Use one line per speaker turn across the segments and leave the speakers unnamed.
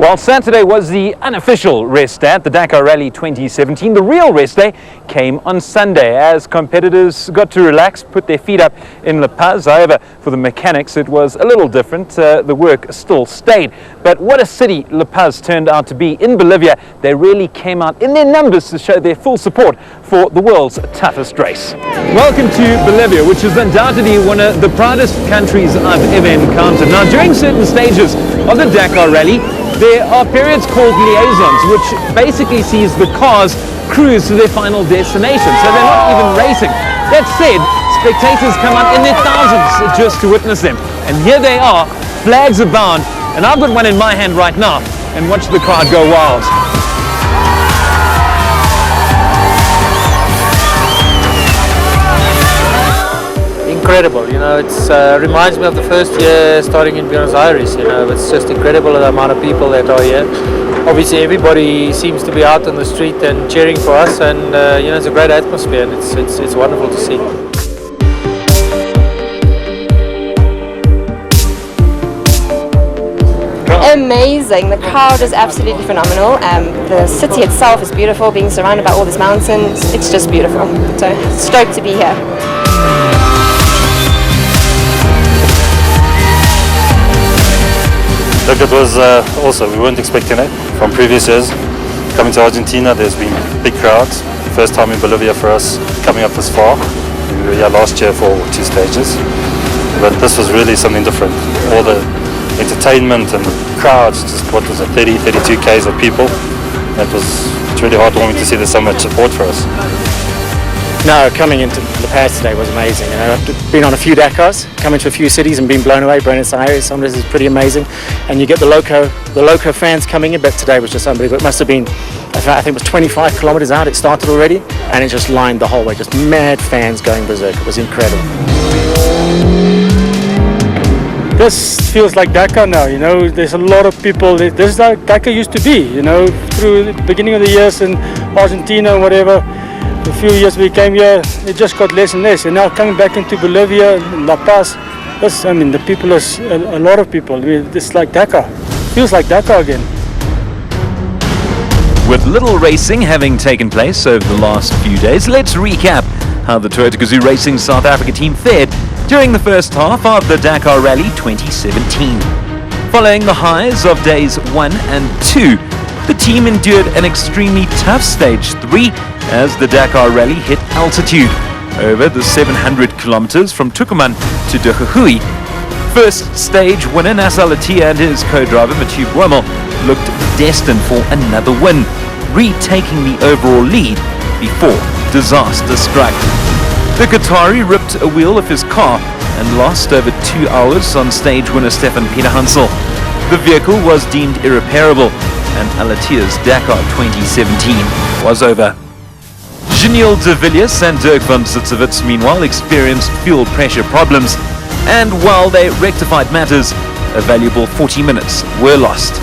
Well, Saturday was the unofficial rest day at the Dakar Rally 2017. The real rest day came on Sunday as competitors got to relax, put their feet up in La Paz. However, for the mechanics, it was a little different. The work still stayed. But what a city La Paz turned out to be. In Bolivia, they really came out in their numbers to show their full support for the world's toughest race. Welcome to Bolivia, which is undoubtedly one of the proudest countries I've ever encountered. Now, during certain stages of the Dakar Rally, there are periods called liaisons, which basically sees the cars cruise to their final destination. So they're not even racing. That said, spectators come out in their thousands just to witness them. And here they are, flags abound, and I've got one in my hand right now, and watch the crowd go wild.
Incredible, you know, it's reminds me of the first year starting in Buenos Aires. You know, it's just incredible the amount of people that are here. Obviously everybody seems to be out on the street and cheering for us, and you know, it's a great atmosphere, and it's wonderful to see.
Amazing. The crowd is absolutely phenomenal. The city itself is beautiful, being surrounded by all these mountains. It's just beautiful. So stoked to be here.
Look, it was also, we weren't expecting it from previous years. Coming to Argentina, there's been big crowds. First time in Bolivia for us, coming up this far. We were here last year for 2 stages. But this was really something different. All the entertainment and crowds, just what was it, 32 Ks of people. It's really heartwarming to see there's so much support for us.
No, coming into La Paz today was amazing. You know, I've been on a few Dakars, coming to a few cities and been blown away. Buenos Aires, some of this is pretty amazing, and you get the loco fans coming in. But today was just unbelievable. It must have been, I think it was 25 kilometers out. It started already, and it just lined the whole way. Just mad fans going berserk. It was incredible.
This feels like Dakar now, you know, there's a lot of people. This is how Dakar used to be, you know, through the beginning of the years in Argentina and whatever. A few years we came here, it just got less and less. And now coming back into Bolivia, La Paz, the people is a lot of people. It's like Dakar, feels like Dakar again.
With little racing having taken place over the last few days, let's recap how the Toyota Gazoo Racing South Africa team fared during the first half of the Dakar Rally 2017. Following the highs of days 1 and 2, the team endured an extremely tough stage 3 as the Dakar Rally hit altitude over the 700 kilometers from Tucumán to Dakar. First stage winner Nasser Al-Attiyah and his co-driver Mathieu Boimel looked destined for another win, retaking the overall lead before disaster struck. The Qatari ripped a wheel of his car and lost over 2 hours on stage winner Stefan Peter Hansel. The vehicle was deemed irreparable, and Al-Attiyah's Dakar 2017 was over. Geniel de Villiers and Dirk van Zitzewitz meanwhile experienced fuel pressure problems, and while they rectified matters, a valuable 40 minutes were lost.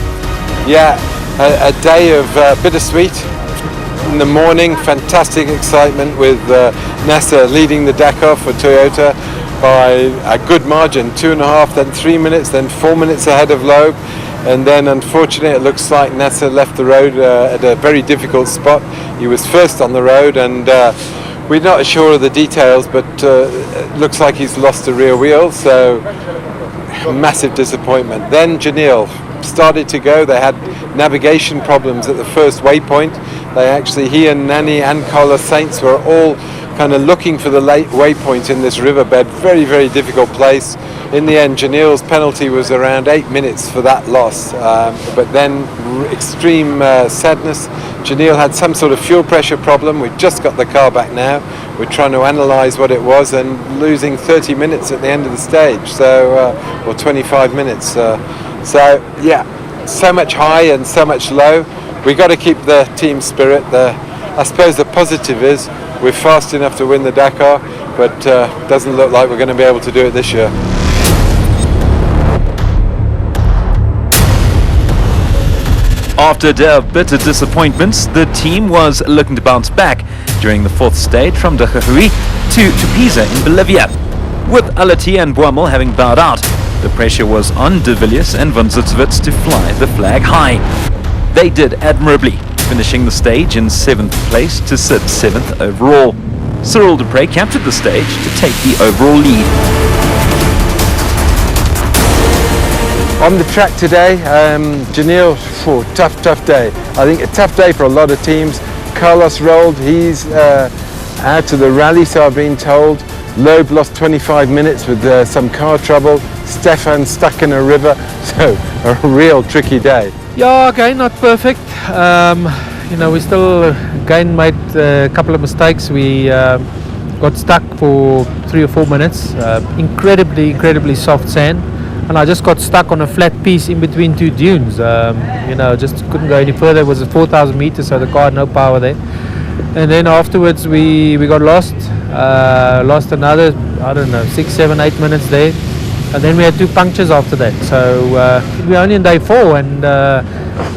Yeah, a day of bittersweet. In the morning, fantastic excitement with Nasser leading the Dakar for Toyota by a good margin, 2.5, then 3 minutes, then 4 minutes ahead of Loeb. And then unfortunately it looks like Nasser left the road at a very difficult spot. He was first on the road, and we're not sure of the details, but it looks like he's lost the rear wheel, so massive disappointment. Then Geniel started to go. They had navigation problems at the first waypoint. He and Nani and Carlos Sainz were all kind of looking for the late waypoint in this riverbed. Very, very difficult place. In the end, Geniel's penalty was around 8 minutes for that loss. But then extreme sadness. Geniel had some sort of fuel pressure problem. We've just got the car back now. We're trying to analyze what it was, and losing 30 minutes at the end of the stage, or 25 minutes. So yeah, so much high and so much low. We got to keep the team spirit. I suppose the positive is we're fast enough to win the Dakar, but doesn't look like we're going to be able to do it this year.
After a day of bitter disappointments, the team was looking to bounce back during the 4th stage from Dakar to Tupiza in Bolivia. With Al-Attiyah and Boimel having bowed out, The pressure was on de Villiers and van Zitswitz to fly the flag high. They did admirably, finishing the stage in 7th place to sit 7th overall. Cyril Dupre captured the stage to take the overall lead.
On the track today, Janelle, tough day. I think a tough day for a lot of teams. Carlos rolled, he's out of the rally, so I've been told. Loeb lost 25 minutes with some car trouble. Stefan stuck in a river, so a real tricky day.
Yeah, again, not perfect. We still again made a couple of mistakes. We got stuck for 3 or 4 minutes. Incredibly soft sand, and I just got stuck on a flat piece in between 2 dunes. Just couldn't go any further. It was 4,000 meters, so the car had no power there. And then afterwards we got lost. Lost another, 6, 7, 8 minutes there. And then we had 2 punctures after that. So we're only in day 4, and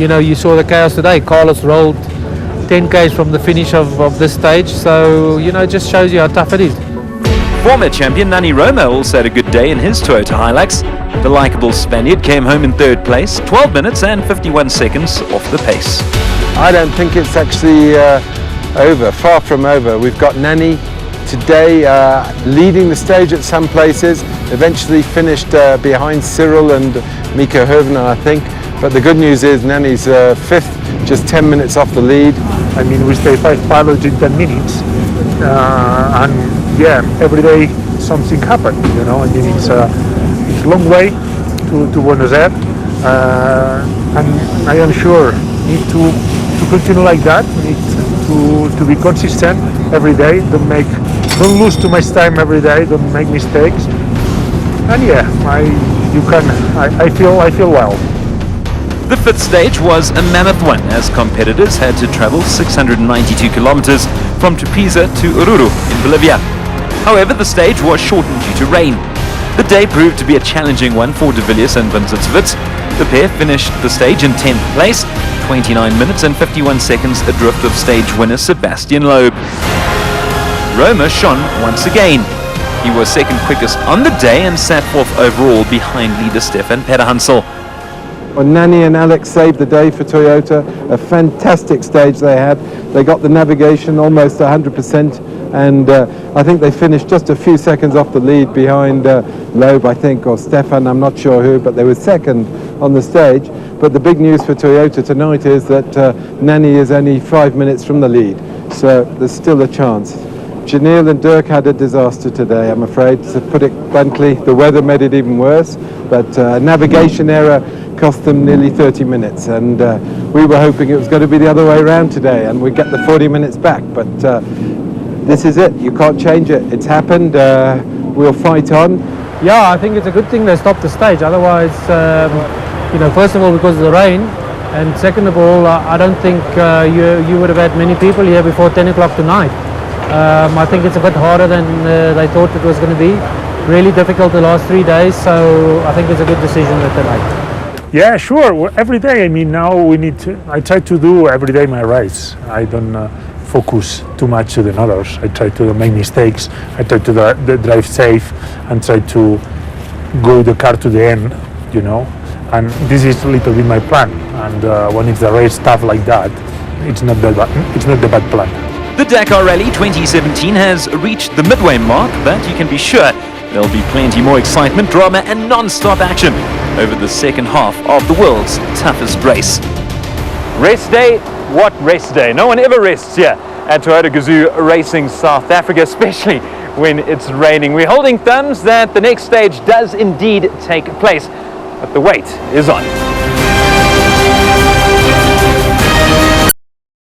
you saw the chaos today. Carlos rolled 10 k's from the finish of this stage. So it just shows you how tough it is.
Former champion Nani Roma also had a good day in his Toyota Hilux. The likeable Spaniard came home in 3rd place, 12 minutes and 51 seconds off the pace.
I don't think it's actually over, far from over. We've got Nani today leading the stage at some places, eventually finished behind Cyril and Mika Hovner, I think. But the good news is Nani's 5th, just 10 minutes off the lead.
I mean, we stay 5 pilots in 10 minutes. And yeah, every day something happened, I mean, it's a long way to Buenos Aires. And I am sure need to continue like that. We need to be consistent every day. Don't lose too much time every day. Don't make mistakes. And yeah, I feel well.
The 5th stage was a mammoth one, as competitors had to travel 692 kilometers from Tupiza to Oruro in Bolivia. However, the stage was shortened due to rain. The day proved to be a challenging one for de Villiers and van Zitswitz. The pair finished the stage in 10th place, 29 minutes and 51 seconds adrift of stage winner Sebastian Loeb. Roma shone once again. He was 2nd quickest on the day and sat 4th overall behind leader Stefan Pederhansel.
Well, Nani and Alex saved the day for Toyota. A fantastic stage they had. They got the navigation almost 100%, and I think they finished just a few seconds off the lead behind Loeb, I think, or Stefan, I'm not sure who, but they were 2nd on the stage. But the big news for Toyota tonight is that Nani is only 5 minutes from the lead, so there's still a chance. Janelle and Dirk had a disaster today, I'm afraid, to put it bluntly. The weather made it even worse, but navigation error cost them nearly 30 minutes, and we were hoping it was going to be the other way around today and we'd get the 40 minutes back, but this is it. You can't change it. It's happened. We'll fight on.
Yeah, I think it's a good thing they stopped the stage. Otherwise, first of all because of the rain, and second of all, I don't think you would have had many people here before 10 o'clock tonight. I think it's a bit harder than they thought it was going to be. Really difficult the last 3 days, so I think it's a good decision that they made.
Yeah, sure. Every day. I mean, now I try to do every day my race. I don't focus too much than others. I try to make mistakes. I try to drive safe and try to go the car to the end, And this is a little bit my plan. And when it's a race stuff like that, it's not the bad plan.
The Dakar Rally 2017 has reached the midway mark, but you can be sure there'll be plenty more excitement, drama and non-stop action over the second half of the world's toughest race. Rest day? What rest day? No one ever rests here at Toyota Gazoo Racing South Africa, especially when it's raining. We're holding thumbs that the next stage does indeed take place, but the wait is on.